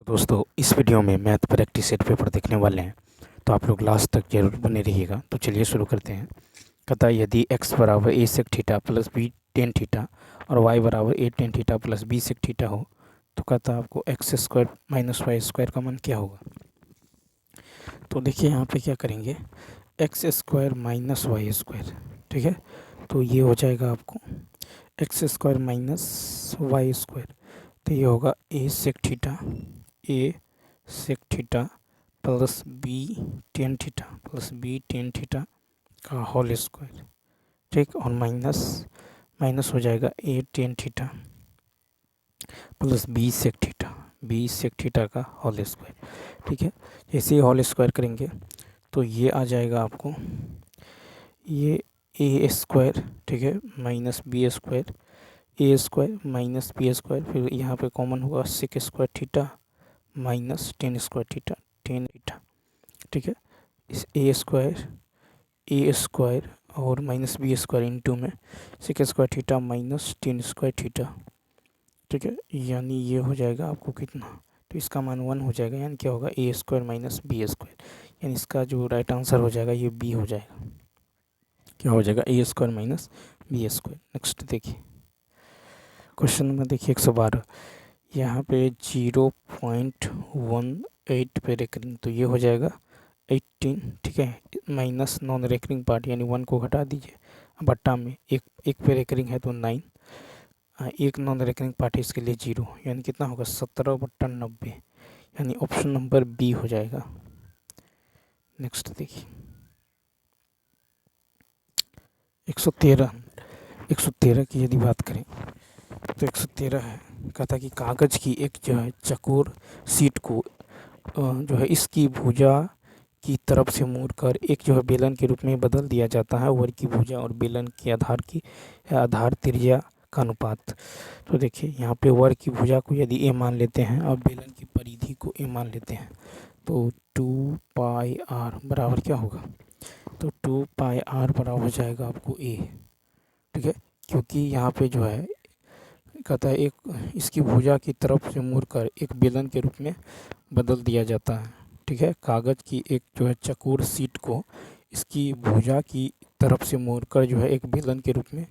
दोस्तों इस वीडियो में मैथ प्रैक्टिस सेट पेपर देखने वाले हैं, तो आप लोग लास्ट तक जरूर बने रहिएगा। तो चलिए शुरू करते हैं। कहता है यदि x बराबर a sec theta plus b tan theta और y बराबर a tan theta plus b sec theta हो, तो कहता है आपको x square minus y square का मान क्या होगा। तो देखिए यहाँ पे क्या करेंगे, x square minus y square, ठीक है। तो ये हो जाएगा आपको x square minus y square, तो ये होगा a sec theta plus B tan theta का होल स्क्वायर, ठीक। और माइनस हो जाएगा a tan theta plus B sec theta का होल स्क्वायर, ठीक है। जैसे ही होल स्क्वायर करेंगे तो ये आ जाएगा आपको ये ए स्क्वायर, ठीक है, minus B square, A square minus B square, फिर यहाँ पे कॉमन होगा sec square theta minus tan theta, ठीक है। इस ए स्क्वायर और माइनस बी स्क्वायर इंटू में sec square theta minus tan square theta, ठीक है। यानी ये हो जाएगा आपको कितना, तो इसका मान 1 हो जाएगा, यानी क्या होगा ए स्क्वायर माइनस बी स्क्वायर, यानी इसका जो राइट आंसर हो जाएगा ये बी हो जाएगा। क्या हो जाएगा, A square minus B square. Next देखिए क्वेश्चन में, देखिए 112, यहाँ पे 0.18 पे रेकरिंग, तो ये हो जाएगा 18, ठीक है, माइनस नॉन रेकरिंग पार्ट यानी 1 को घटा दीजिए, बट्टा में एक पे रेकरिंग है तो 9, एक नॉन रेकरिंग पार्ट है इसके लिए 0, यानी कितना होगा 17/90, यानी ऑप्शन नंबर बी हो जाएगा। नेक्स्ट देखिए 113 की यदि बात करें तो 113 है, कहता कि कागज़ की एक जो है चकोर सीट को जो है इसकी भुजा की तरफ से मोड़कर एक जो है बेलन के रूप में बदल दिया जाता है, वर की भुजा और बेलन के आधार त्रिज्या का अनुपात। तो देखिए यहाँ पे वर की भुजा को यदि ए मान लेते हैं और बेलन की परिधि को ए मान लेते हैं, तो 2πr बराबर क्या होगा, तो 2πr बराबर हो जाएगा आपको ए, ठीक है। क्योंकि यहाँ पे जो है कहता है एक इसकी भुजा की तरफ से मुड़कर एक बेलन के रूप में बदल दिया जाता है, ठीक है। कागज़ की एक जो है चकोर सीट को इसकी भुजा की तरफ से मोड़कर जो है एक बेलन के रूप में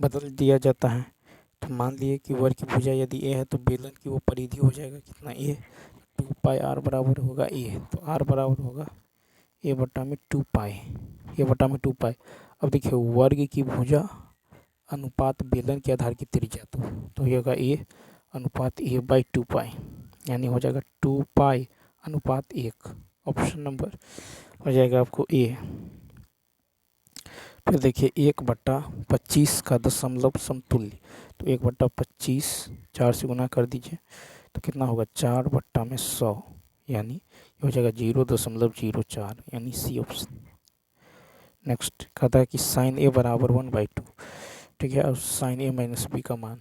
बदल दिया जाता है। तो मान लिए कि वर की भुजा यदि ए है तो बेलन की वो परिधि हो जाएगा कितना, ए, 2πr बराबर होगा ए, तो आर बराबर होगा ए बटा में 2π। अब देखिए वर्ग की भुजा अनुपात बेलन के आधार की त्रिज्या, तो ये होगा ए अनुपात ए बाई 2π, यानी हो जाएगा 2π अनुपात 1, ऑप्शन नंबर हो जाएगा आपको ए। फिर देखिए 1/25 का दशमलव समतुल्य, तो 1/25 4 से गुना कर दीजिए तो कितना होगा 4/100, यानी ये हो जाएगा 0.04, यानी सी ऑप्शन। नेक्स्ट कहता है कि साइन ए बराबर 1/2, ठीक है। और साइन ए माइनस बी का मान,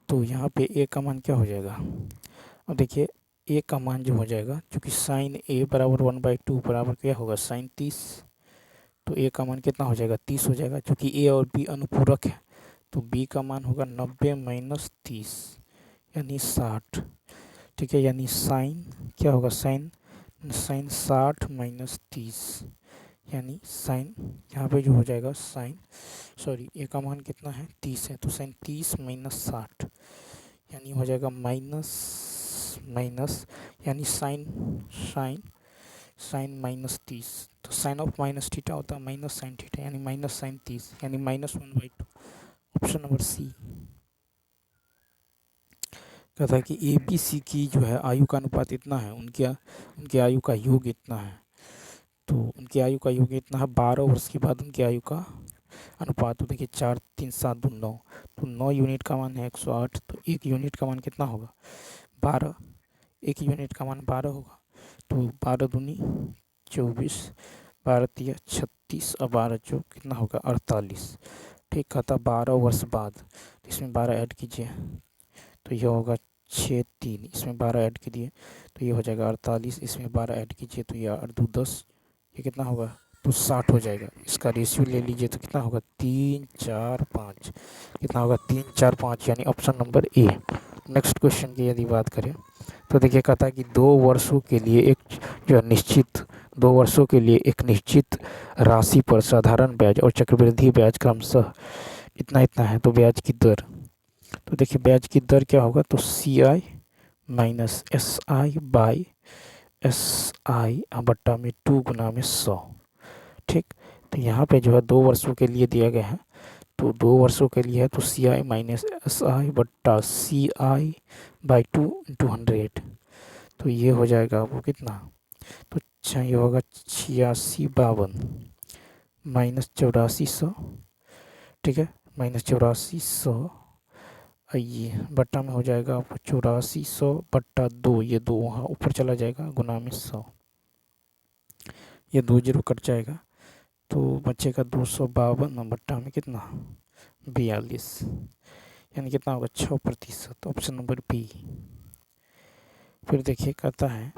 तो यहाँ पे ए का मान क्या हो जाएगा, अब देखिए ए का मान जो हो जाएगा, क्योंकि साइन ए बराबर 1/2 बराबर क्या होगा साइन 30, तो ए का मान कितना हो जाएगा 30 हो जाएगा। क्योंकि ए और बी अनुपूरक है तो बी का मान होगा 90 माइनस 30, यानी 60, ठीक है। यानी साइन क्या होगा, साइन 60 माइनस 30, यानी साइन यहाँ पे जो हो जाएगा ए का मान कितना है 30 है, तो साइन 30 माइनस 60, यानी हो जाएगा माइनस, यानी साइन माइनस 30, तो साइन ऑफ माइनस थीटा होता है माइनस साइन थीटा, यानी माइनस साइन 30, यानी -1/2, ऑप्शन नंबर सी। कहता है कि ए बी सी की जो है आयु का अनुपात इतना है, उनके आयु का योग इतना है, तो उनकी आयु का योग इतना है 12 वर्ष के बाद उनकी आयु का अनुपात, तो देखिए 4 3 7 2 9, तो 9 यूनिट का मान है 108, तो 1 यूनिट का मान कितना होगा 12, 1 यूनिट का मान 12 होगा, तो 12 दूनी 24, 12 तिया 36 और 12 जो कितना होगा 48, ठीक। कहता 12 वर्ष बाद, तो इसमें 12 ऐड कीजिए तो यह होगा 6 3, इसमें 12 ऐड कीजिए तो ये हो जाएगा 48, इसमें 12 ऐड कीजिए तो यह 8 2 10, ये कितना होगा तो 60 हो जाएगा। इसका रेशियो ले लीजिए तो कितना होगा 3 4 5, कितना होगा 3 4 5, यानी option number A. Next question की यदि बात करें तो देखिए कहता है कि 2 वर्षों के लिए एक निश्चित राशि पर साधारण ब्याज और चक्रवृद्धि ब्याज क्रमशः इतना इतना है, तो ब्याज की दर, तो देखिए ब्याज की दर क्या होगा, तो CI minus SI by SI बट्टा में 2 गुना में 100। ठीक, तो यहाँ पे जो है 2 वर्षों के लिए दिया गया है, तो 2 वर्षों के लिए है तो CI माइनस SI बट्टा CI बाई 2 इंटू 100, तो ये हो जाएगा वो कितना, तो अच्छा ये होगा 8652 माइनस 8400, ठीक है, माइनस 8400, ये बट्टा में हो जाएगा आपको 8400 बट्टा 2, ये 2 वहाँ ऊपर चला जाएगा गुना में 100, ये 2 जीरो कट जाएगा, तो बचेगा 252 बट्टा में कितना 42, यानी कितना होगा 6%, ऑप्शन नंबर बी। फिर देखिए कहता है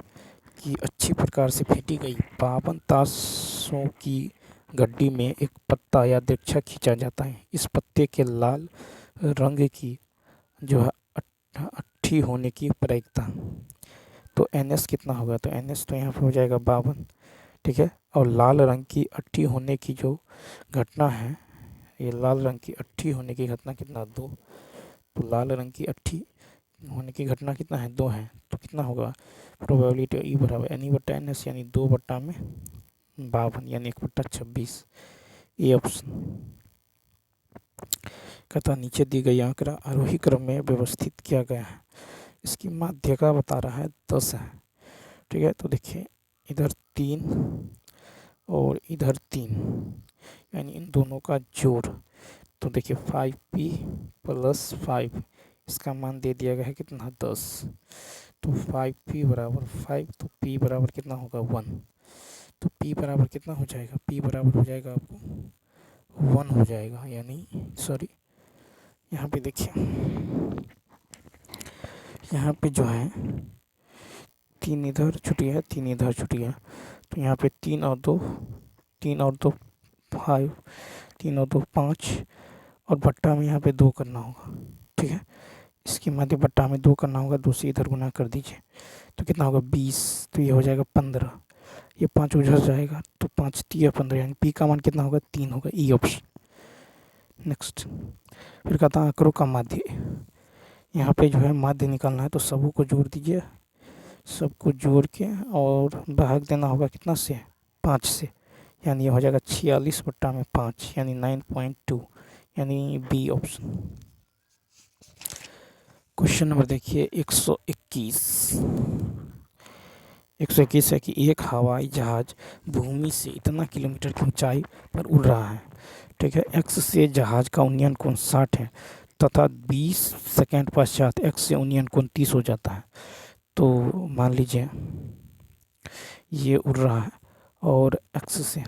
कि अच्छी प्रकार से फेंटी गई 52 ताशों की गड्डी में एक पत्ता या दीक्षा खींचा जाता है। इस पत्ते के लाल रंग की जो है अट्ठी होने की प्रायिकता, तो NS कितना होगा, तो NS तो यहाँ पे हो जाएगा 52, ठीक है, और लाल रंग की अट्ठी होने की जो घटना है, ये लाल रंग की अट्ठी होने की घटना कितना 2, तो लाल रंग की अट्ठी होने की घटना कितना है 2 है, तो कितना होगा प्रोबेबिलिटी ई बराबर NE बट्टा NS यानी 2 बट्टा में 52 यानी 1/26, ये ऑप्शन। कहता नीचे दी गई आंकड़ा आरोही क्रम में व्यवस्थित किया गया है, इसकी माध्यिका बता रहा है 10 है, ठीक है, तो देखिए इधर 3 और इधर 3 यानी इन दोनों का जोड़, तो देखिए 5p प्लस 5, इसका मान दे दिया गया है कितना 10, तो 5p बराबर 5, तो p बराबर कितना होगा 1, तो p बराबर कितना हो जाएगा, p बराबर हो जाएगा आपको 1 हो जाएगा, यानी सॉरी यहाँ पे देखिए यहाँ पे जो है 3 इधर छुटी है 3 इधर छुटी है, तो यहाँ पे 3 और 2 5, 3 और 2 5 और बट्टा में यहाँ पे 2 करना होगा, ठीक है, इसके मध्य बट्टा में 2 करना होगा, 2 से इधर गुना कर दीजिए, तो कितना होगा 20, तो ये हो जाएगा 15, ये 5 उधर जाएगा, तो 5 3 15 यानी p का मान कितना होगा 3 होगा, ई ऑप्शन। नेक्स्ट फिर कहता है आंकड़ों का माध्य, यहाँ पे जो है माध्य निकालना है, तो सबों को जोड़ दीजिए, सबको जोड़ के और भाग देना होगा कितना से 5 से, यानी ये हो जाएगा 46 बट्टा में 5 यानी 9.2 यानी बी ऑप्शन। क्वेश्चन नंबर देखिए 121 है कि एक हवाई जहाज भूमि से इतना किलोमीटर की ऊंचाई पर उड़ रहा है, ठीक है, x से जहाज का उन्नयन कोण 60 है तथा 20 सेकंड पश्चात x से उन्नयन कोण 30 हो जाता है, तो मान लीजिए ये उड़ रहा है और x से,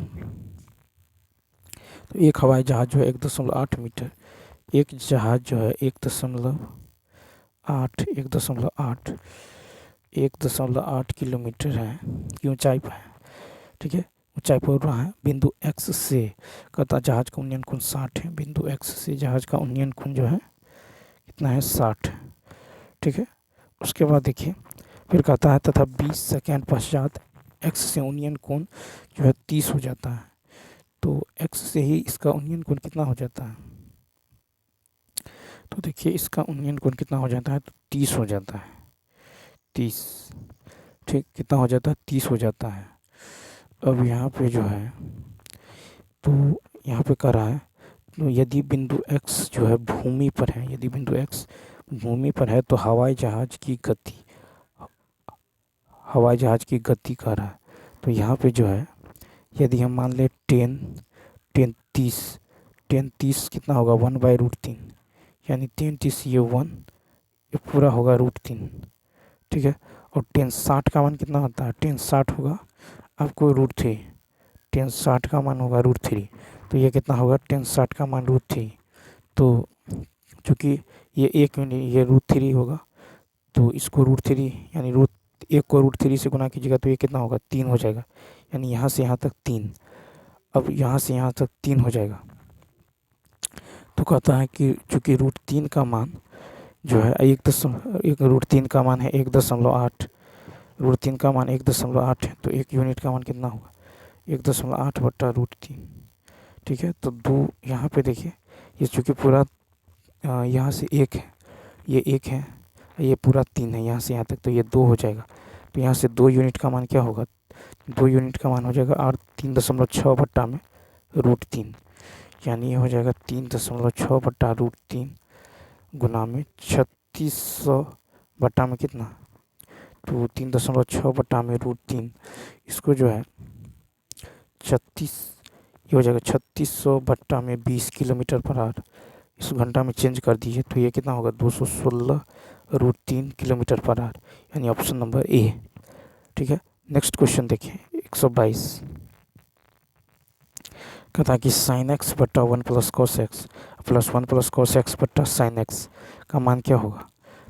तो एक हवाई जहाज जो है 1.8 मीटर, एक जहाज जो है 1.8 किलोमीटर है की ऊंचाई पर है, ठीक है, ऊंचाई पर उड़ रहा है, बिंदु x से कहता जहाज का उन्नयन कोण 60 है, बिंदु x से जहाज का उन्नयन कोण जो है कितना है 60, ठीक है, उसके बाद देखिए फिर कहता है तथा 20 सेकंड पश्चात x से उन्नयन कोण जो है 30 हो जाता है, तो x से ही इसका उन्नयन कोण कितना हो जाता है, तो देखिए इसका उन्नयन कोण कितना हो जाता है, तो 30 हो जाता है, 30, ठीक, कितना हो जाता है 30 हो जाता है। अब यहाँ पे जो है तो यहाँ पे कर रहा है, तो यदि बिंदु x जो है भूमि पर है, यदि बिंदु x भूमि पर है तो हवाई जहाज की गति कर रहा है, तो यहाँ पे जो है यदि हम मान ले 10 कितना होगा 1/√3 यानी 10 30 ये 1 ये पूरा होगा √3, ठीक है, और 10 60 का मान कितना होता है 10 60 होगा आपको √3, 10 60 का मान होगा √3, तो ये कितना होगा 10 60 का मान √3, तो चूँकि ये एक ये √3 होगा, तो इसको √3 यानी एक को √3 से गुना कीजिएगा तो ये कितना होगा 3 हो जाएगा, यानी यहाँ से यहाँ तक 3, अब यहाँ से यहाँ तक 3 हो जाएगा, तो कहता है कि चूँकि √3 का मान जो है एक रूट 3 का मान है 1.8, रूट 3 का मान 1.8 है, तो 1 यूनिट का मान कितना होगा 1.8 बट्टा रूट 3। ठीक है, तो दो यहाँ पे देखिए, ये चूँकि पूरा यहाँ से 1 है, ये 1 है, ये पूरा 3 है, यहाँ से यहाँ तक, तो ये 2 हो जाएगा। तो यहाँ से 2 यूनिट का मान क्या होगा, 2 यूनिट का मान हो जाएगा 3.6 बट्टा में रूट 3, यानी ये हो जाएगा 3.6 बट्टा रूट 3 गुना में 3600 बट्टा में कितना, तो 3.6 बट्टा में रूट 3, इसको जो है 36, ये हो जाएगा 3600 बट्टा में 20 किलोमीटर पर आवर, इस घंटा में चेंज कर दीजिए तो ये कितना होगा 216 रूट 3 किलोमीटर पर आवर, यानी ऑप्शन नंबर ए। ठीक है, नेक्स्ट क्वेश्चन देखिए 122, कहता कि साइन एक्स बट्टा 1 plus cos x plus 1 plus cos x बट्टा साइन एक्स का मान क्या होगा।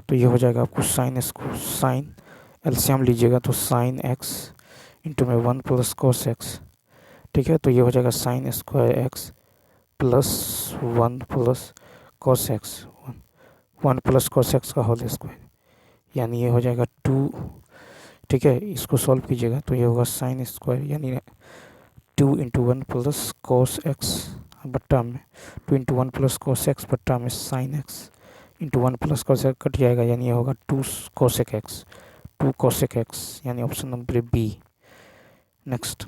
तो ये हो जाएगा आपको साइन एलसीएम लीजिएगा तो साइन एक्स इंटू में 1 प्लस कॉस एक्स। ठीक है, तो ये हो जाएगा sine square x plus 1 plus cos x, 1 plus cos x का होल स्क्वायर, यानी ये हो जाएगा 2। ठीक है, इसको सॉल्व कीजिएगा तो ये होगा साइन स्क्वायर यानी 2 इंटू 1 प्लस कॉस एक्स बट्टा में 2 इंटू 1 प्लस कॉस एक्स बट्टा में sine x into 1 plus cos x cut जाएगा, यानी ये होगा 2 कोसेक एक्स, 2 कोसेक एक्स, यानी ऑप्शन नंबर बी। नेक्स्ट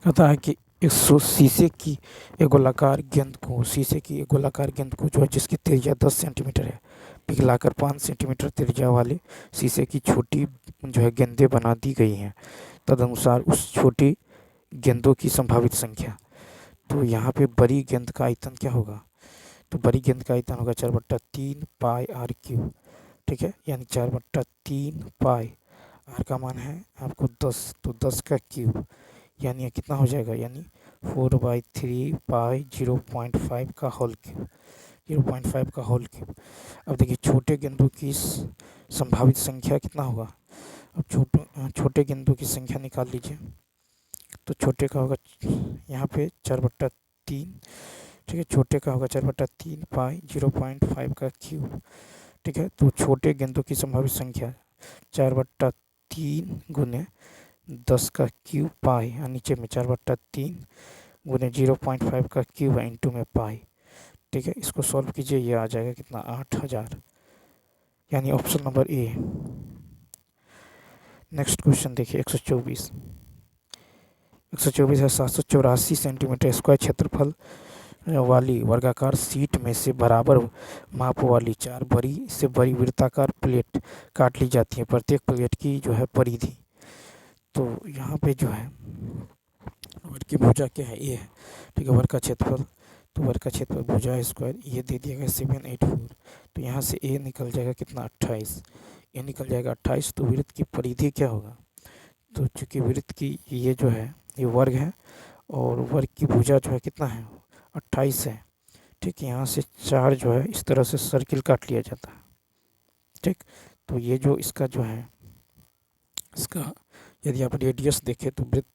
कहता है कि शीशे की एक गोलाकार गेंद को जो है जिसकी त्रिज्या 10 सेंटीमीटर है, पिघलाकर 5 सेंटीमीटर त्रिज्या वाले शीशे की छोटी जो है गेंदें बना दी गई हैं, तदनुसार उस छोटी गेंदों की संभावित संख्या। तो यहाँ पे बड़ी गेंद का आयतन क्या होगा, तो बड़ी गेंद का आयतन होगा 4/3 पाई आर क्यूब। ठीक है, यानी 4/3 पाई, आर का मान है आपको 10, तो 10 का क्यूब, यानी कितना हो जाएगा, यानी 4/3 पाई 0.5 का होल क्यूब, 0.5 का होल क्यूब। अब देखिए छोटे गेंदों की संभावित संख्या कितना होगा, अब छोटे गेंदों की संख्या निकाल लीजिए, तो छोटे का होगा यहाँ पे 4/3। ठीक है, छोटे का होगा 4/3 पाई 0.5 का क्यूब। ठीक है, तो छोटे गेंदों की संभावित संख्या 4/3 गुने 10 का क्यूब पाई, और नीचे में 4/3 गुने 0.5 का क्यूब है इंटू में पाई। ठीक है, इसको सॉल्व कीजिए, ये आ जाएगा कितना 8000, यानी option number A. Next question देखिए 124 है 784 सेंटीमीटर स्क्वायर क्षेत्रफल वाली वर्गाकार सीट में से बराबर माप वाली 4 बड़ी से बड़ी वृत्ताकार प्लेट काट ली जाती है, प्रत्येक प्लेट की जो है परिधि, तो यहाँ पे जो है वर्ग की भुजा क्या है, ए है। ठीक है, वर्ग का क्षेत्रफल, तो वर्ग का क्षेत्रफल भुजा स्क्वायर ये दे दिया गया 784, तो यहाँ से ए निकल जाएगा कितना 28, ए निकल जाएगा 28, तो वृत्त की परिधि क्या होगा, तो चूँकि वृत्त की ये जो है ये वर्ग है और वर्ग की भुजा जो है कितना है 28 है। ठीक, यहाँ से 4 जो है इस तरह से सर्किल काट लिया जाता है। ठीक, तो ये जो इसका जो है इसका यदि आप रेडियस देखें तो वृत्त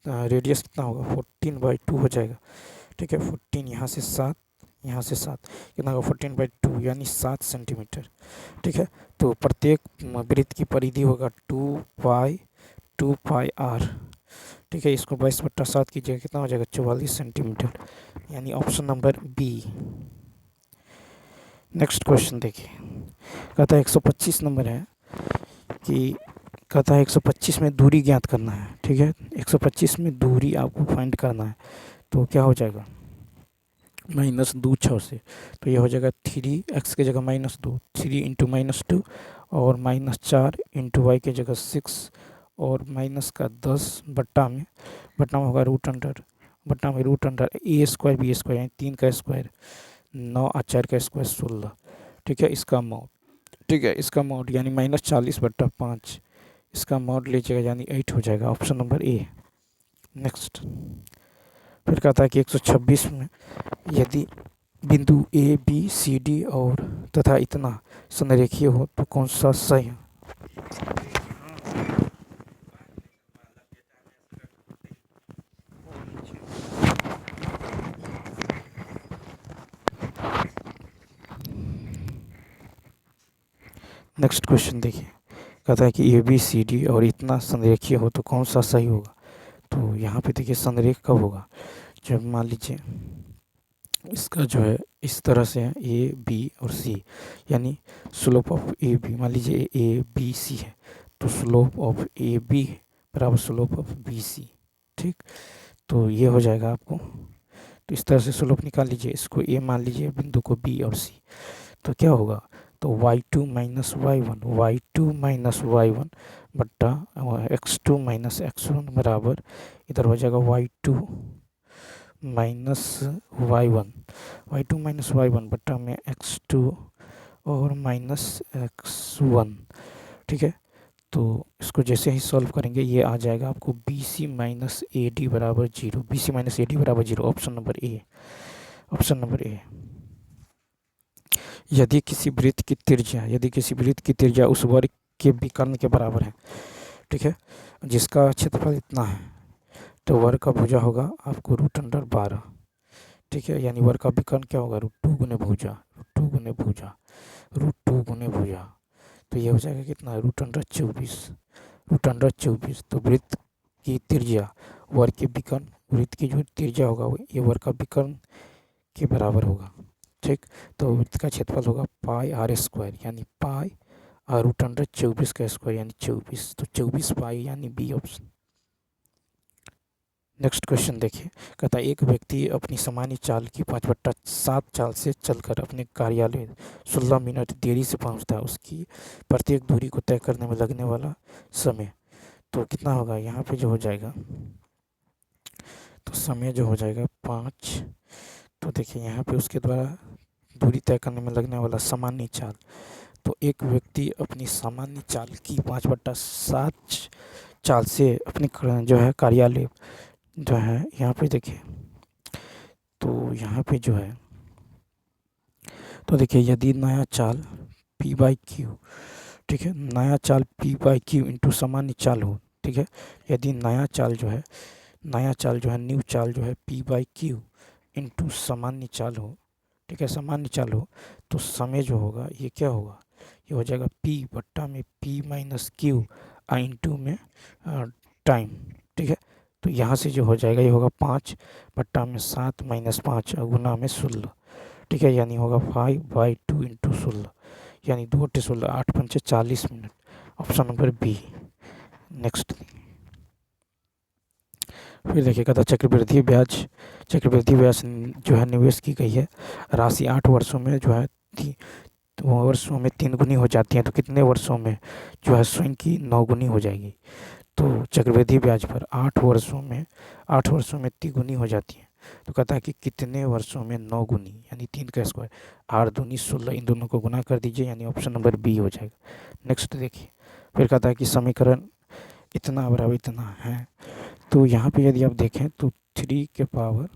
रेडियस कितना होगा 14/2 हो जाएगा। ठीक है, 14 यहाँ से 7, यहाँ से 7 कितना होगा 14/2 यानी 7 सेंटीमीटर। ठीक है, तो प्रत्येक वृत्त की परिधि होगा 2 पाई आर। ठीक है, इसको 22/7 कीजिएगा कितना हो जाएगा 44 सेंटीमीटर, यानी option number B. Next question देखिए, कहता है 125 नंबर है कि कहता है 125 में दूरी ज्ञात करना है। ठीक है, 125 में दूरी आपको फाइंड करना है, तो क्या हो जाएगा -2 6 से, तो ये हो जाएगा 3x की जगह -2, 3 इंटू -2 और -4 इंटू वाई की जगह 6 और माइनस का 10 बट्टा में होगा रूट अंडर ए स्क्वायर बी स्क्वायर, यानी 3 का स्क्वायर 9 और 4 का स्क्वायर 16। ठीक है, इसका मॉड, ठीक है इसका मॉड यानी -40/5, इसका मॉड लीजिएगा यानी 8 हो जाएगा, ऑप्शन नंबर ए। नेक्स्ट फिर कहता है कि 126 में यदि बिंदु ए बी सी डी और तथा इतना संरेखीय हो तो कौन सा सही है। नेक्स्ट क्वेश्चन देखिए, कहता है कि ए बी सी डी और इतना संरेखीय हो तो कौन सा सही होगा। तो यहाँ पे देखिए संरेख कब होगा, जब मान लीजिए इसका जो है इस तरह से है ए बी और सी, यानी स्लोप ऑफ ए बी, मान लीजिए ए बी सी है तो स्लोप ऑफ ए बी बराबर स्लोप ऑफ बी सी। ठीक, तो ये हो जाएगा आपको। तो इस तरह से स्लोप निकाल लीजिए, इसको ए मान लीजिए, बिंदु को बी और सी, तो क्या होगा, तो y2 माइनस y1 बट्टा x2 माइनस x1 बराबर, इधर हो जाएगा y2 माइनस y1 बट्टा में x2 और माइनस x1। ठीक है, तो इसको जैसे ही सॉल्व करेंगे ये आ जाएगा आपको B C minus A D बराबर 0, B C minus A D बराबर 0, ऑप्शन नंबर ए। यदि किसी वृत्त की त्रिज्या उस वर्ग के विकर्ण के बराबर है, ठीक है, जिसका क्षेत्रफल इतना है, तो वर्ग का भुजा होगा आपको √12। ठीक है, यानी वर्ग का विकर्ण क्या होगा, √2 गुने भुजा। तो ये हो जाएगा कितना, √24। तो वृत्त की त्रिज्या वर्ग के विकर्ण, वृत्त की जो त्रिज्या होगा ये वर्ग का विकर्ण के बराबर होगा। ठीक, तो वृत्त का क्षेत्रफल होगा पाई आर स्क्वायर, यानी पाई और √24 का स्क्वायर यानी 24, तो 24 पाई यानी बी ऑप्शन। नेक्स्ट क्वेश्चन देखिए, कहता है एक व्यक्ति अपनी सामान्य चाल की 5/7 चाल से चलकर अपने कार्यालय 16 मिनट देरी से पहुंचता है, उसकी प्रत्येक दूरी को तय करने में लगने वाला समय तो कितना होगा, यहाँ पे जो हो जाएगा, तो समय जो हो जाएगा 5। तो देखिए यहाँ पे उसके द्वारा दूरी तय करने में लगने वाला सामान्य चाल, तो एक व्यक्ति अपनी सामान्य चाल की 5/7 चाल से अपने जो है कार्यालय जो है, यहाँ पे देखिए, तो यहाँ पे जो है, तो देखिए यदि नया चाल p/q, ठीक है, नया चाल p/q इंटू सामान्य चाल हो, ठीक है, यदि नया चाल जो है न्यू चाल जो है p/q इंटू सामान्य चाल हो, ठीक है, सामान्य चाल हो, तो समय जो होगा ये क्या होगा, ये हो जाएगा p बट्टा में p माइनस क्यू इंटू में टाइम। ठीक है, तो यहाँ से जो हो जाएगा ये होगा 5 बट्टा में 7 माइनस 5 गुना में 16। ठीक है, यानी होगा 5/2 इंटू 16, यानी 2 × 16 8 × 5 40 minute, option number B. Next फिर देखिएगा, तो चक्रवृद्धि ब्याज जो है निवेश की गई है राशि 8 वर्षों में जो है वर्षों में 3 गुनी हो जाती है, तो कितने वर्षों में जो है स्वयं की 9 गुनी हो जाएगी। तो चक्रवृद्धि ब्याज पर 8 वर्षों में 3 गुनी हो जाती है, तो कहता है कि कितने वर्षों में 9 गुनी, यानी 3 का स्क्वायर, 8 दूनी 16, इन दोनों को गुना कर दीजिए, यानी ऑप्शन नंबर बी हो जाएगा। नेक्स्ट देखिए, फिर कहता है कि समीकरण इतना बराबर इतना है, तो यहाँ पे यदि आप देखें तो 3 के पावर,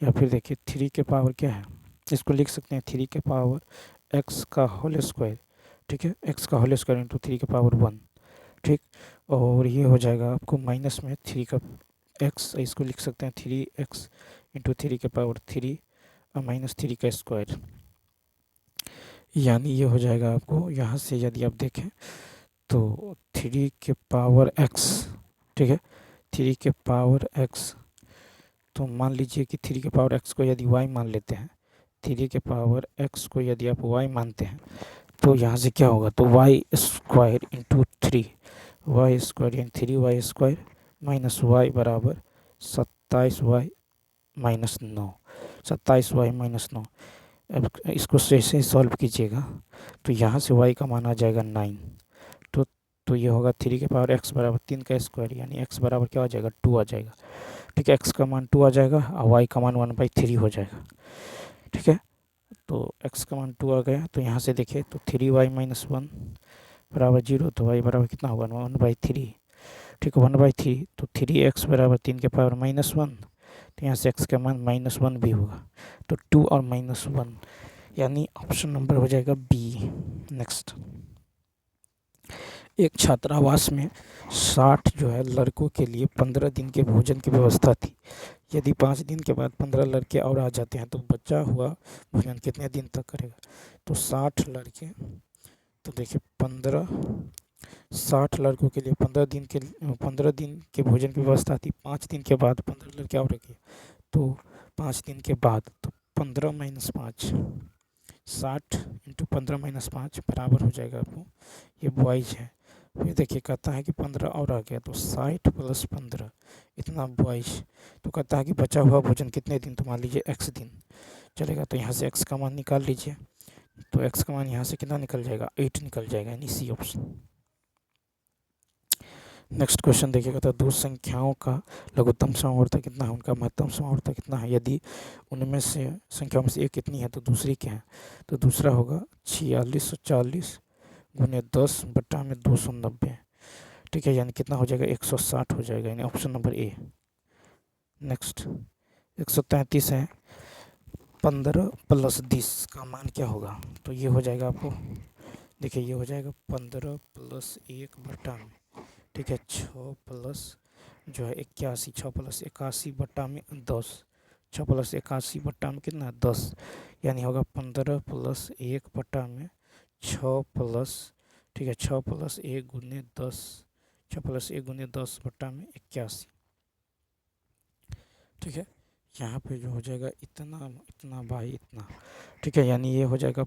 या फिर देखिए 3 के पावर क्या है, इसको लिख सकते हैं 3 के पावर x का होल स्क्वायर, ठीक है, x का होल स्क्वायर इंटू 3 के पावर 1। ठीक, और ये हो जाएगा आपको माइनस में 3 का x, इसको लिख सकते हैं 3x इंटू 3 के पावर 3 और माइनस 3 का स्क्वायर, यानी ये हो जाएगा आपको यहाँ से यदि आप देखें तो 3 के पावर x, ठीक है, 3 के पावर x, तो मान लीजिए कि 3 के पावर x को यदि y मान लेते हैं, 3 के पावर x को यदि आप y मानते हैं, तो यहाँ से क्या होगा, तो y square into 3, y square यानी 3y स्क्वायर माइनस y बराबर 27y माइनस 9, 27y माइनस 9। अब इसको ऐसे ही सॉल्व कीजिएगा, तो यहाँ से y का मान आ जाएगा 9, तो ये होगा 3 के पावर x बराबर 3 का स्क्वायर, यानी x बराबर क्या आ जाएगा, 2 आ जाएगा। ठीक है, x का मान 2 आ जाएगा और y का मान 1/3 हो जाएगा। ठीक है, तो x का मान 2 आ गया, तो यहाँ से देखिए तो 3y माइनस 1 बराबर 0, तो y बराबर कितना होगा, 1/3। ठीक है, 1/3, तो 3x बराबर 3 के पावर -1, तो यहाँ से x का मान -1 भी होगा, तो 2 और -1, यानी ऑप्शन नंबर हो जाएगा बी। नेक्स्ट, एक छात्रावास में 60 जो है लड़कों के लिए 15 दिन के भोजन की व्यवस्था थी। यदि 5 दिन के बाद 15 लड़के और आ जाते हैं तो बचा हुआ भोजन कितने दिन तक करेगा। तो 60 लड़के तो देखिए 60 लड़कों के लिए 15 दिन के भोजन की व्यवस्था थी। 5 दिन के बाद 15 लड़के और रखे, तो 5 दिन के बाद तो 15 माइनस 5, 60 इंटू 15 माइनस 5 बराबर हो जाएगा आपको, ये बॉयज़ है। फिर देखिए कहता है कि 15 और आ गया, तो 60 प्लस 15 इतना बॉयज़। तो कहता है कि बचा हुआ भोजन कितने दिन, तो मान लीजिए x दिन चलेगा। तो यहाँ से x का मान निकाल लीजिए, तो x का मान यहाँ से कितना निकल जाएगा, 8 निकल जाएगा, यानी सी ऑप्शन। नेक्स्ट क्वेश्चन देखिएगा, तो दो संख्याओं का लघुत्तम समावर्तक कितना है, उनका महत्तम समावर्तक कितना है, यदि उनमें से संख्याओं में से एक कितनी है तो दूसरी क्या है। तो दूसरा होगा 4640 गुने 10 बटा में 290, ठीक है, यानी कितना हो जाएगा, 160 हो जाएगा, यानी ऑप्शन नंबर ए। नेक्स्ट 133 है, 15 प्लस 10 का मान क्या होगा, तो ये हो जाएगा आपको, देखिए ये हो जाएगा 15 प्लस 1 बटा में, ठीक है, 6 प्लस जो है 81, 6 प्लस 81 बटा में 10, 6 प्लस 81 बटा में कितना 10, यानी होगा 15 प्लस 1 बटा में 6 प्लस, ठीक है, 6 प्लस 1 गुने 10, 6 प्लस 1 गुने 10 बटा में 81, ठीक है। यहाँ पे जो हो जाएगा इतना इतना बाई इतना, ठीक है, यानी ये हो जाएगा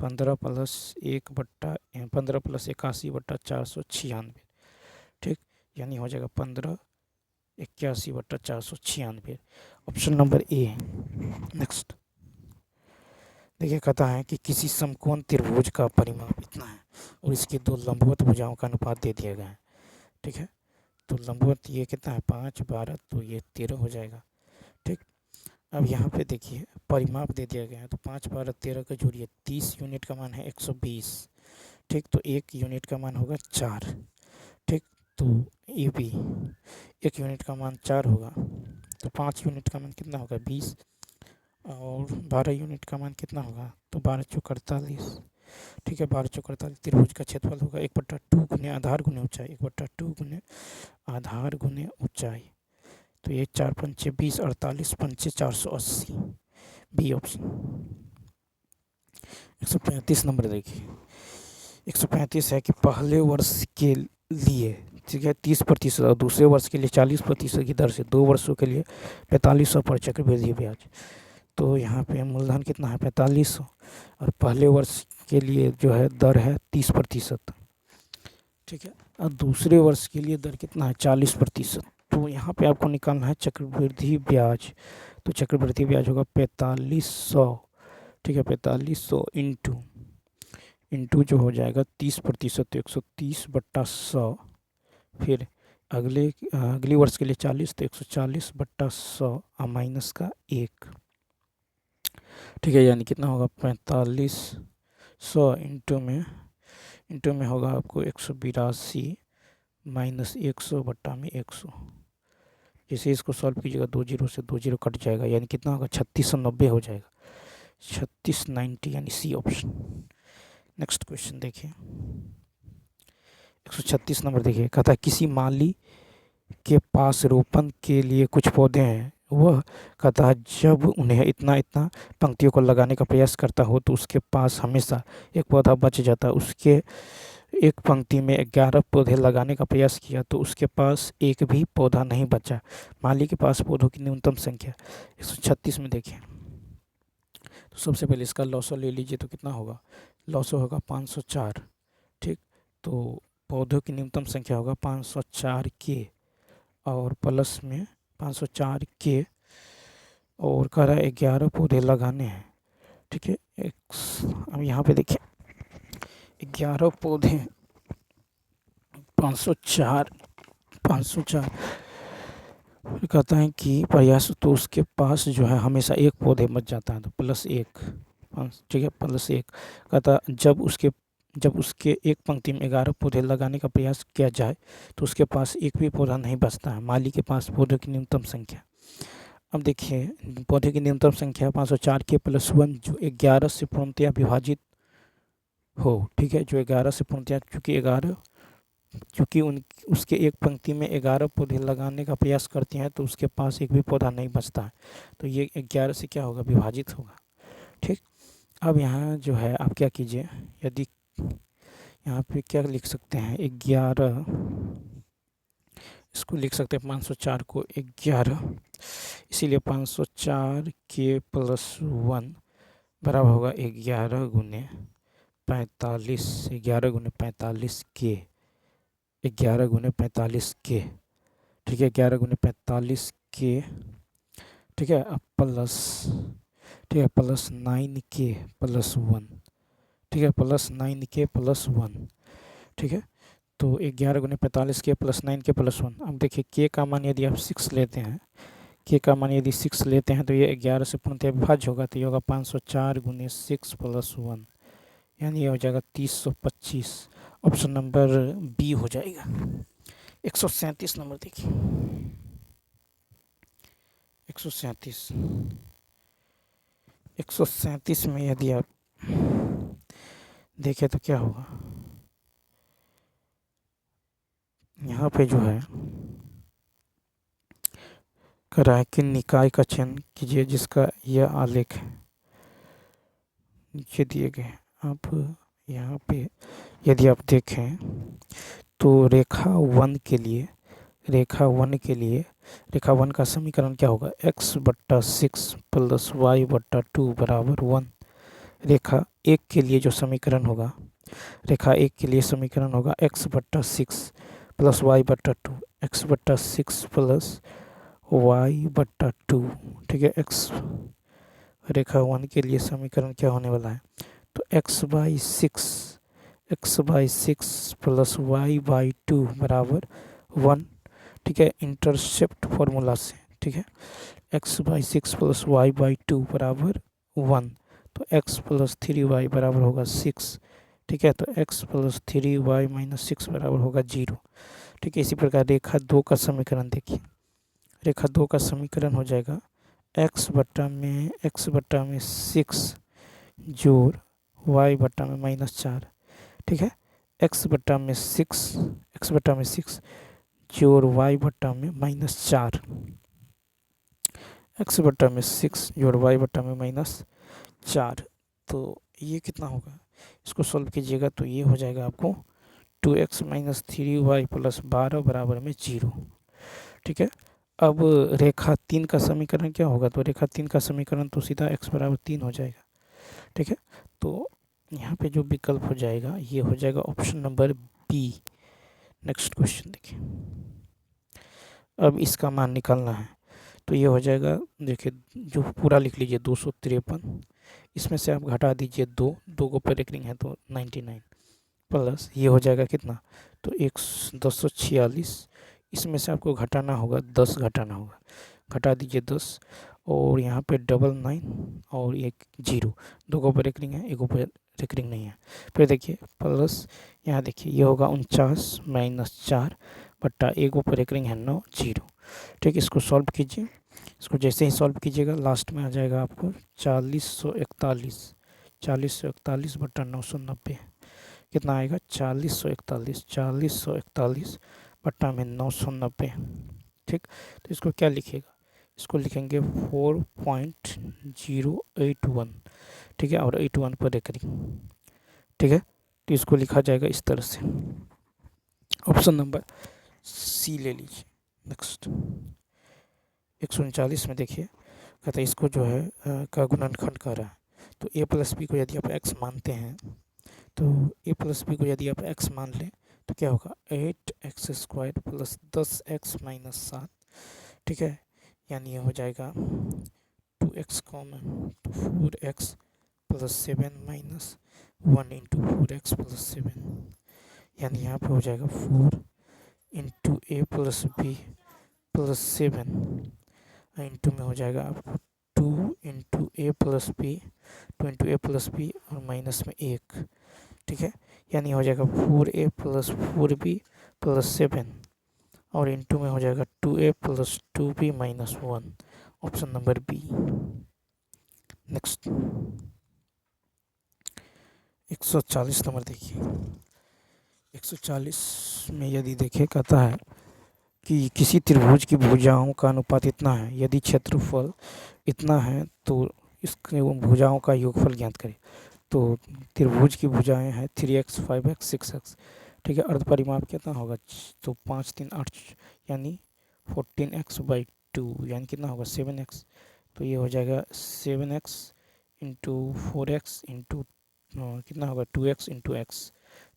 15 प्लस 1 बट्टा 15 प्लस 81 बट्टा 496, ठीक, यानी हो जाएगा 15 81 बट्टा 496, ऑप्शन नंबर ए। नेक्स्ट देखिए कहता है कि किसी समकोण त्रिभुज का परिमाप इतना है और इसकी दो लंबवत भुजाओं का अनुपात दे दिया गया है, ठीक है। तो लंबवत ये कितना है 5 12, तो ये 13 हो जाएगा, ठीक। अब यहाँ पे देखिए परिमाप दे दिया गया है, तो 5 12 13 का जोड़िए, 30 यूनिट का मान है 120, ठीक, तो 1 यूनिट का मान होगा 4, ठीक। तो ये भी 1 यूनिट का मान 4 होगा, तो 5 यूनिट का मान कितना होगा 20, और 12 यूनिट का मान कितना होगा, तो 12 चौक 48, ठीक है, 12 चौक 48। त्रिभुज का क्षेत्रफल होगा 1/2 गुने आधार गुने ऊंचाई, 1/2 गुने आधार गुने ऊंचाई, तो ये 4 पंचे 20, 48 पंचे 480, बी ऑप्शन। 135 नंबर देखिए, 135 है कि पहले वर्ष के लिए, ठीक है, 30% और दूसरे वर्ष के लिए 40% की दर से 2 वर्षों के लिए 4500 पर चक्रवृद्धि ब्याज। तो यहाँ पे मूलधन कितना है 4500, और पहले वर्ष के लिए जो है दर है 30%, ठीक है, और दूसरे वर्ष के लिए दर कितना है 40%। तो यहाँ पे आपको निकालना है चक्रवृद्धि ब्याज, तो चक्रवृद्धि ब्याज होगा 4500, ठीक है, 4500 इंटू जो हो जाएगा 30%, तो 130/100, फिर अगले वर्ष के लिए 40, तो 140/100 और माइनस का 1, ठीक है, यानी कितना होगा 4500 इंटू में होगा आपको 182 माइनस 100 बट्टा में 100, जैसे इसको सॉल्व कीजिएगा 2 जीरो से 2 जीरो कट जाएगा, यानी कितना होगा 3690 हो जाएगा, 3690, यानी सी ऑप्शन। नेक्स्ट क्वेश्चन देखिए, 136 नंबर देखिए, कहता है किसी माली के पास रोपण के लिए कुछ पौधे हैं, वह कहता है जब उन्हें इतना पंक्तियों को लगाने का प्रयास करता हो तो उसके पास हमेशा एक पौधा बच जाता है। उसके एक पंक्ति में 11 पौधे लगाने का प्रयास किया तो उसके पास एक भी पौधा नहीं बचा। माली के पास पौधों की न्यूनतम संख्या 136 में देखिए, तो सबसे पहले इसका लॉसो ले लीजिए, तो कितना होगा, लॉसो होगा 504, ठीक, तो पौधों की न्यूनतम संख्या होगा 504 के, और प्लस में 504 के, और कह रहा है 11 पौधे लगाने हैं, ठीक है। अब यहाँ पे देखिए 11 पौधे 504 कहता है कि प्रयास, तो उसके पास जो है हमेशा एक पौधे बच जाता है, तो +1, ठीक है, +1 कहता जब उसके एक पंक्ति में 11 पौधे लगाने का प्रयास किया जाए तो उसके पास एक भी पौधा नहीं बचता है। माली के पास पौधों की न्यूनतम संख्या, अब देखिए पौधे की न्यूनतम संख्या 504 के +1 जो 11 से पूर्णतया विभाजित हो, ठीक है, जो 11 से पूर्णतया, चूँकि उसके एक पंक्ति में 11 पौधे लगाने का प्रयास करते हैं तो उसके पास एक भी पौधा नहीं बचता है, तो ये 11 से क्या होगा विभाजित होगा, ठीक। अब यहाँ जो है आप क्या कीजिए, यदि यहाँ पे क्या लिख सकते हैं 11, इसको लिख सकते हैं 504 को 11, इसीलिए 504 के प्लस 1 बराबर होगा 11 गुने 45, 11 गुने 45 के, 11 गुने 45 के, ठीक है, 11 गुने 45 के, ठीक है, अब प्लस, ठीक है, प्लस 9 के प्लस 1, ठीक है, प्लस 9 के प्लस 1, ठीक है। तो 11 गुने 45 के प्लस 9 के प्लस 1। अब देखिए के का मान यदि आप 6 लेते हैं, के का मान यदि 6 लेते हैं तो ये 11 से पूर्णतः विभाज्य होगा, तो ये होगा 504 गुने 6 प्लस 1, यानी ये हो जाएगा 3025। ऑप्शन नंबर बी हो जाएगा। 137 नंबर देखिए, 137, 137 में यदि आप देखें तो क्या होगा, यहाँ पे जो है कह रहा है कि निकाय का चयन कीजिए जिसका यह आलेख है, नीचे दिए गए। आप यहाँ पे यदि आप देखें तो रेखा 1 के लिए, रेखा 1 के लिए, रेखा 1 का समीकरण क्या होगा, x/6 प्लस y/2 बराबर 1। रेखा 1 के लिए जो समीकरण होगा, रेखा 1 के लिए समीकरण होगा x/6 plus y/2, x/6 plus y/2, ठीक है। x रेखा 1 के लिए समीकरण क्या होने वाला है, तो x/6 प्लस y/2 बराबर 1, ठीक है, इंटरसेप्ट फॉर्मूला से, ठीक है। x/6 प्लस y/2 बराबर 1, तो x प्लस 3y बराबर होगा 6, ठीक है। तो x प्लस 3y माइनस 6 बराबर होगा 0, ठीक है। इसी प्रकार रेखा 2 का समीकरण देखिए, रेखा 2 का समीकरण हो जाएगा x बट्टा में 6 जोड़ y बट्टा में -4, ठीक है। x बट्टा में 6 जोड़ y बट्टा में -4, x बट्टा में 6 जोड़ y बट्टा में -4। तो ये कितना होगा, इसको सॉल्व कीजिएगा तो ये हो जाएगा आपको 2x माइनस 3y प्लस 12 बराबर में 0, ठीक है। अब रेखा 3 का समीकरण क्या होगा, तो रेखा 3 का समीकरण तो सीधा x बराबर 3 हो जाएगा, ठीक है। तो यहाँ पे जो विकल्प हो जाएगा ये हो जाएगा option number B. Next question देखिए, अब इसका मान निकालना है, तो ये हो जाएगा, देखिए जो पूरा लिख लीजिए 253, इसमें से आप घटा दीजिए 2, 2 को पर रेकरिंग है तो 99, प्लस ये हो जाएगा कितना, तो 246, इसमें से आपको घटाना होगा 10, घटाना होगा, घटा दीजिए 10, और यहाँ पे 99 और एक 0, 2 को पर रेकरिंग है, 1 पर रेकरिंग नहीं है। फिर देखिए प्लस यहाँ देखिए ये होगा 49 माइनस 4 बट्टा 1 पर रेकरिंग है 9, 0, ठीक। इसको सॉल्व कीजिए, इसको जैसे ही सॉल्व कीजिएगा लास्ट में आ जाएगा आपको 4041 बट्टा 990, कितना आएगा 4041 बट्टा में 990, ठीक। तो इसको क्या लिखिएगा, इसको लिखेंगे 4.081, ठीक है, और 81 पर रेकरिंग, ठीक है। तो इसको लिखा जाएगा इस तरह से, ऑप्शन नंबर सी ले लीजिए। नेक्स्ट 139 में देखिए, कहते हैं इसको जो है का गुणनखंड कर रहा है, तो a प्लस बी को यदि आप x मानते हैं, तो a प्लस बी को यदि आप x मान लें तो क्या होगा 8x² प्लस 10x माइनस 7, ठीक है, यानी ये हो जाएगा 2x कॉमन तो 4x plus 7 minus 1 into 4x plus 7, यानी यहाँ पे हो जाएगा 4 इंटू ए प्लस बी प्लस 7 इंटू में हो जाएगा आपको 2 इंटू ए प्लस बी, 2 इंटू ए प्लस बी और माइनस में 1, ठीक है, यानी हो जाएगा 4a प्लस 4b प्लस 7 और इंटू में हो जाएगा 2a plus 2b minus 1, option number B. Next 140 number देखिए, 140 में यदि देखें कहता है कि किसी त्रिभुज की भुजाओं का अनुपात इतना है, यदि क्षेत्रफल इतना है तो इसके भुजाओं का योगफल ज्ञात करें। तो त्रिभुज की भुजाएं हैं 3x 5x 6x, ठीक है। अर्ध परिमाप कितना होगा, तो 5 3 8 यानी 14x/2 यानी कितना होगा 7x। तो ये हो जाएगा 7x इंटू 4x इंटू कितना होगा 2x इंटू x,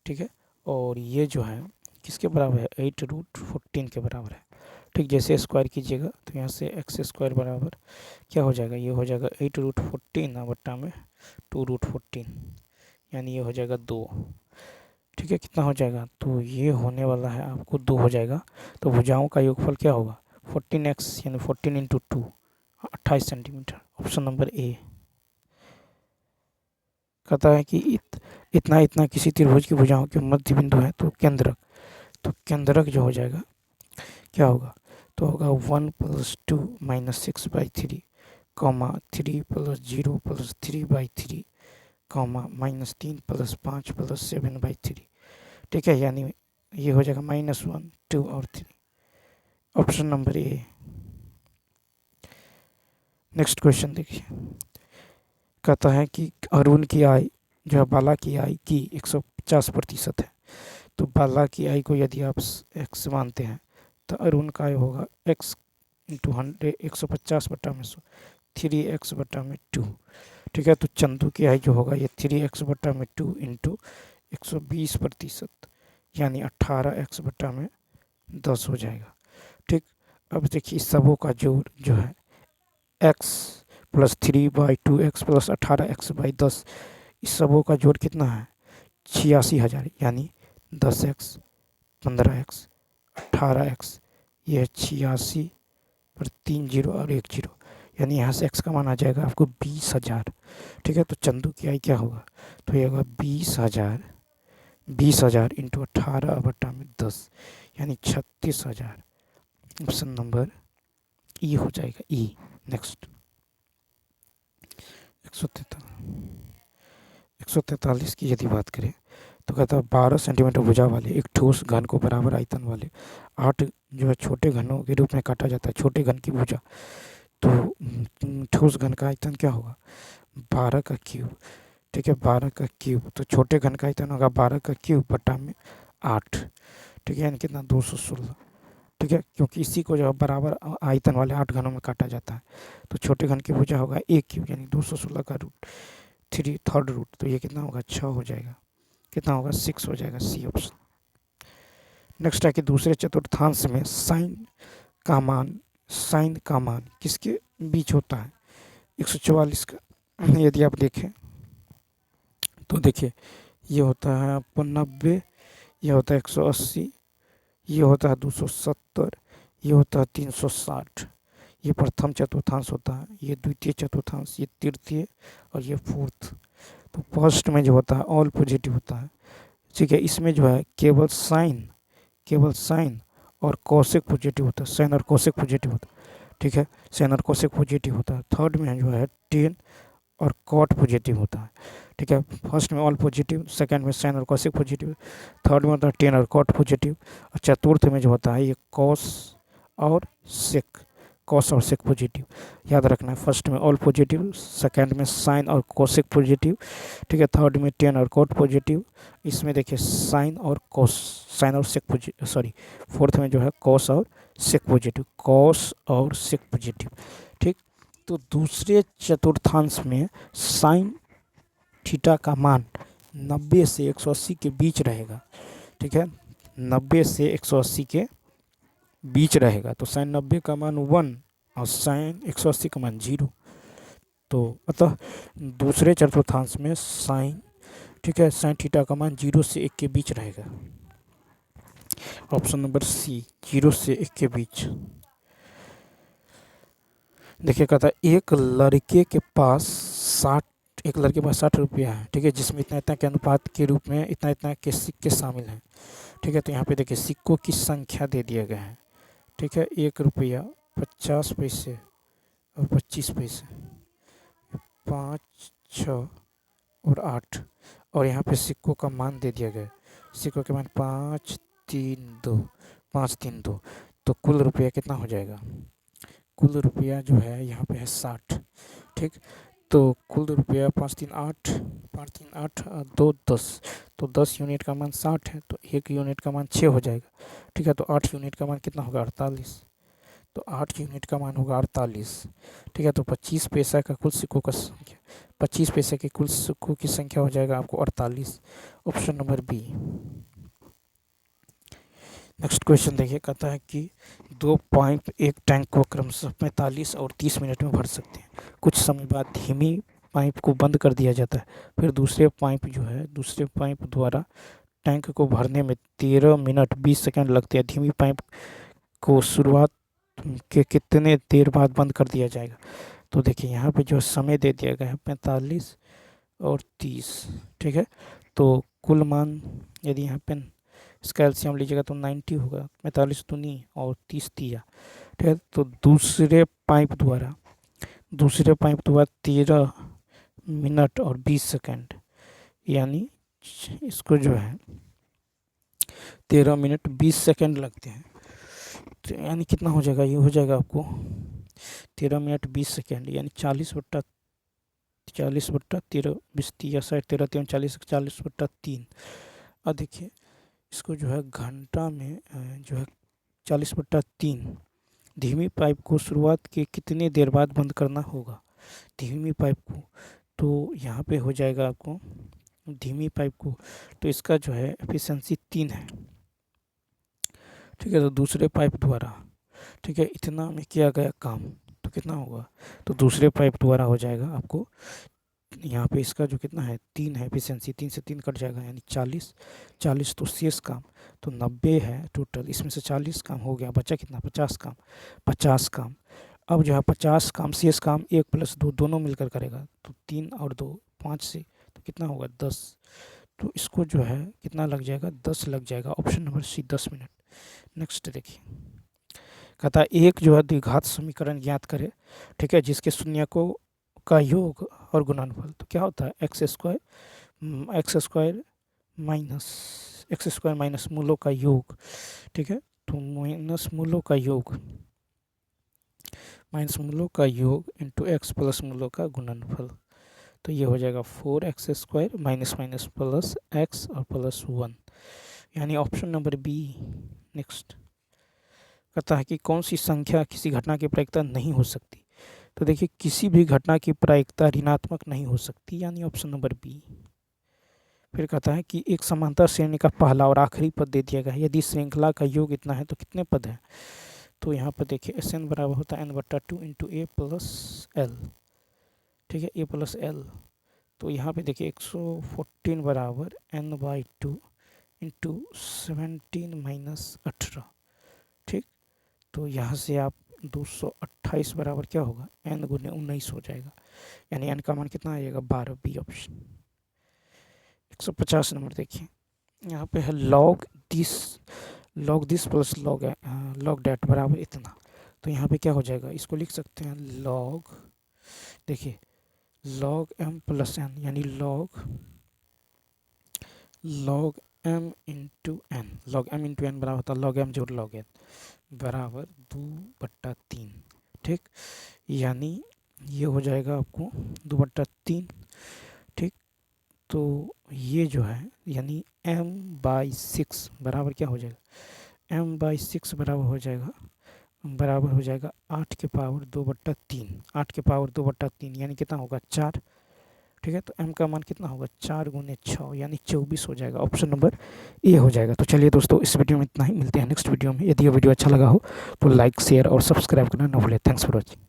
ठीक है। और ये जो है किसके बराबर है, 8√14 के बराबर है, ठीक। जैसे स्क्वायर कीजिएगा तो यहाँ से एक्स स्क्वायर बराबर क्या हो जाएगा, ये हो जाएगा 8√14 बट्टा में 2√14 यानी ये हो जाएगा 2, ठीक है। कितना हो जाएगा, तो ये होने वाला है आपको 2 हो जाएगा। तो भुजाओं का योगफल क्या होगा 14x यानी 14 into 2 28 centimetre. Option number A. कहता है कि इतना इतना किसी त्रिभुज की भुजाओं के मध्य बिंदु है तो केंद्रक, तो केंद्रक जो हो जाएगा क्या होगा, तो होगा 1 + 2 - 6/3, 3 + 0 + 3/3, -3 + 5 + 7/3, ठीक है। यानी ये हो जाएगा -1 2 और 3। Option number A. Next question देखिए, कहता है कि अरुण की आय जो है बाला की आय की 150% है। तो बाला की आय को यदि आप x मानते हैं तो अरुण का आय होगा x इंटू 100 150/100 3x/2, ठीक है। तो चंदू की आय जो होगा ये 3x/2 इंटू 120% यानी 18x/10 हो जाएगा, ठीक। अब देखिए इस सबों का जोड़ जो है x + 3/2 x + 18x/10, इस सबों का जोड़ कितना है 86,000 यानी 10x 15x 18x, यह 86 पर 3 0 और 1 0 यानी यहाँ से x का मान आ जाएगा आपको 20,000, ठीक है। तो चंदू की आय क्या होगा, तो ये होगा 20,000 इंटू 18/10 यानी 36,000। ऑप्शन नंबर ई हो जाएगा, ई। नेक्स्ट 143 की यदि बात करें तो कहता है 12 सेंटीमीटर भुजा वाले एक ठोस घन को बराबर आयतन वाले 8 जो है छोटे घनों के रूप में काटा जाता है। छोटे घन की भुजा, तो ठोस घन का आयतन क्या होगा 12 का क्यूब, ठीक है। 12 का क्यूब, तो छोटे घन का आयतन होगा 12 का क्यूब बटा में 8, ठीक है। यानी कितना 216, ठीक है। क्योंकि इसी को जो है बराबर आयतन वाले 8 घनों में काटा जाता है। तो छोटे घन की भुजा होगा a क्यूब यानी 216 का रूट 3 थर्ड रूट, तो ये कितना होगा 6 हो जाएगा, कितना होगा 6 हो जाएगा, सी ऑप्शन। नेक्स्ट है कि दूसरे चतुर्थांश में साइन का मान किसके बीच होता है 144 का। यदि आप देखें तो देखिए ये होता है आपको 90, ये होता है 180, ये होता है 270, ये होता है 360। ये प्रथम चतुर्थांश होता है, ये द्वितीय चतुर्थांश, ये तृतीय और ये फोर्थ। तो फर्स्ट में जो होता है ऑल पॉजिटिव होता है, ठीक है। इसमें जो है केवल साइन और कोसेक पॉजिटिव होता है, साइन और कोसेक पॉजिटिव होता है, ठीक है। साइन और कोसेक पॉजिटिव होता है। थर्ड में जो है टेन और कॉट पॉजिटिव होता है, ठीक है। फर्स्ट में ऑल पॉजिटिव, सेकंड में साइन और कोसेक पॉजिटिव, थर्ड में होता है टेन और कॉट पॉजिटिव, और चतुर्थ में जो होता है ये कॉस और सेक पॉजिटिव। याद रखना है, फर्स्ट में ऑल पॉजिटिव, सेकंड में साइन और कोसेक पॉजिटिव, ठीक है। थर्ड में टेन और कॉट पॉजिटिव, इसमें देखिए साइन और सेक पॉजिटिव, सॉरी फोर्थ में जो है कॉस और सेक पॉजिटिव, ठीक। तो दूसरे चतुर्थांश में साइन थीटा का मान 90 से 180 के बीच रहेगा, ठीक है। 90 से 180 के बीच रहेगा। तो साइन 90 का मान 1 और साइन 180 का मान 0। तो अतः दूसरे चतुर्थांश में साइन, ठीक है, साइन थीटा का मान 0 से 1 के बीच रहेगा। ऑप्शन नंबर सी 0 से 1 के बीच। देखिए कहता है एक लड़के के पास 60 रुपया है, ठीक है, जिसमें इतना इतना के अनुपात के रूप में इतना इतना के सिक्के शामिल हैं, ठीक है। तो यहाँ पे देखिए सिक्कों की संख्या दे दिया गया है, ठीक है। 1 रुपया 50 पैसे और 25 पैसे, 5 6 और 8, और यहाँ पे सिक्कों का मान दे दिया गया है। सिक्कों के मान 5 3 2। तो कुल रुपया कितना हो जाएगा, कुल रुपया जो है यहाँ पे है 60, ठीक। तो कुल रुपया 538, 538 2 10, तो 10 यूनिट का मान 60 है, तो 1 यूनिट का मान 6 हो जाएगा। ठीक है, तो 8 यूनिट का मान कितना होगा 48, तो 8 यूनिट का मान होगा 48। ठीक है, तो 25 पैसा का कुल सिक्कों का संख्या, 25 पैसे के कुल सिक्कों की संख्या हो जाएगा आपको 48, option number B. Next question देखिए, कहता है कि 2 पाइप एक टैंक को क्रमशः 45 और 30 मिनट में भर सकते हैं। कुछ समय बाद धीमी पाइप को बंद कर दिया जाता है, फिर दूसरे पाइप द्वारा टैंक को भरने में 13 मिनट 20 सेकंड लगते हैं। धीमी पाइप को शुरुआत के कितने देर बाद बंद कर दिया जाएगा? तो देखिए यहाँ पे जो समय दे दिया गया है 45 और 30। ठीक है, तो कुल मान यदि यहाँ पे इसका एलसीएम लीजिएगा तो 90 होगा, 45 दूनी और 30 दिया। ठीक है, तो दूसरे पाइप द्वारा 13 मिनट और 20 सेकंड, यानी इसको जो है 13 मिनट 20 सेकंड लगते हैं। तो यानी कितना हो जाएगा, ये हो जाएगा आपको 13 मिनट 20 सेकंड, यानी 40/13, 20 या 60, 13 3 40, 40/3। अब देखिए इसको जो है घंटा में जो है 40/3। धीमी पाइप को शुरुआत के कितने देर बाद बंद करना होगा धीमी पाइप को? तो यहाँ पे हो जाएगा आपको धीमी पाइप को, तो इसका जो है एफिशिएंसी 3 है। ठीक है, तो दूसरे पाइप द्वारा, ठीक है, इतना में किया गया काम तो कितना होगा? तो दूसरे पाइप द्वारा हो जाएगा आपको यहाँ पे इसका जो कितना है 3 है एफिशिएंसी, 3 से 3 कट जाएगा, यानी 40 तो शेष काम तो 90 है टोटल, इसमें से 40 काम हो गया, बचा कितना 50 काम, 50 काम। अब जो है 50 काम शेष काम 1 + 2 दोनों मिलकर करेगा, तो 3 और 2 5 से तो कितना होगा 10। तो इसको जो है कितना लग जाएगा 10 लग जाएगा, option number C 10 minute. Next देखिए, कहता है एक जो है द्विघात समीकरण ज्ञात करे। ठीक है, जिसके शून्यकों का योग और गुणनफल, तो क्या होता है एक्स स्क्वायर माइनस मूलों का योग। ठीक है, तो माइनस मूलों का योग इंटू एक्स प्लस मूलों का गुणनफल, तो ये हो जाएगा 4x² minus minus plus x और प्लस 1, यानी ऑप्शन नंबर बी। नेक्स्ट कहता है कि कौन सी संख्या किसी घटना की प्रायिकता नहीं हो सकती? तो देखिए किसी भी घटना की प्रायिकता ऋणात्मक नहीं हो सकती, यानी ऑप्शन नंबर बी। फिर कहता है कि एक समांतर श्रेणी का पहला और आखिरी पद दे दिया गया है, यदि श्रृंखला का योग इतना है तो कितने पद हैं? तो यहाँ पर देखिए SN बराबर होता है n/2 इंटू A + L। ठीक है, A + L, तो यहाँ पे देखिए 114 बराबर n/2 इंटू 17 - 18। ठीक, तो यहाँ से आप 228 बराबर क्या होगा n × 19 हो जाएगा, यानी n का मान कितना आएगा 12, बी ऑप्शन। 150 नंबर देखिए, यहाँ पे है log this plus log dat बराबर इतना, तो यहाँ पे क्या हो जाएगा, इसको लिख सकते हैं देखिए log m + n, यानी log m into n, log m into n बराबर होता है log m जोड़ log n बराबर 2/3। ठीक, यानी ये हो जाएगा आपको 2/3। ठीक, तो ये जो है यानी m/6 बराबर क्या हो जाएगा, m/6 बराबर हो जाएगा 8 के पावर 2/3, 8 के पावर 2/3 यानी कितना होगा 4। ठीक है, तो m का मान कितना होगा 4 × 6 यानी 24 हो जाएगा, ऑप्शन नंबर ए हो जाएगा। तो चलिए दोस्तों इस वीडियो में इतना ही, मिलते हैं नेक्स्ट वीडियो में। यदि ये वीडियो अच्छा लगा हो तो लाइक शेयर और सब्सक्राइब करना ना भूलें। Thanks for watching.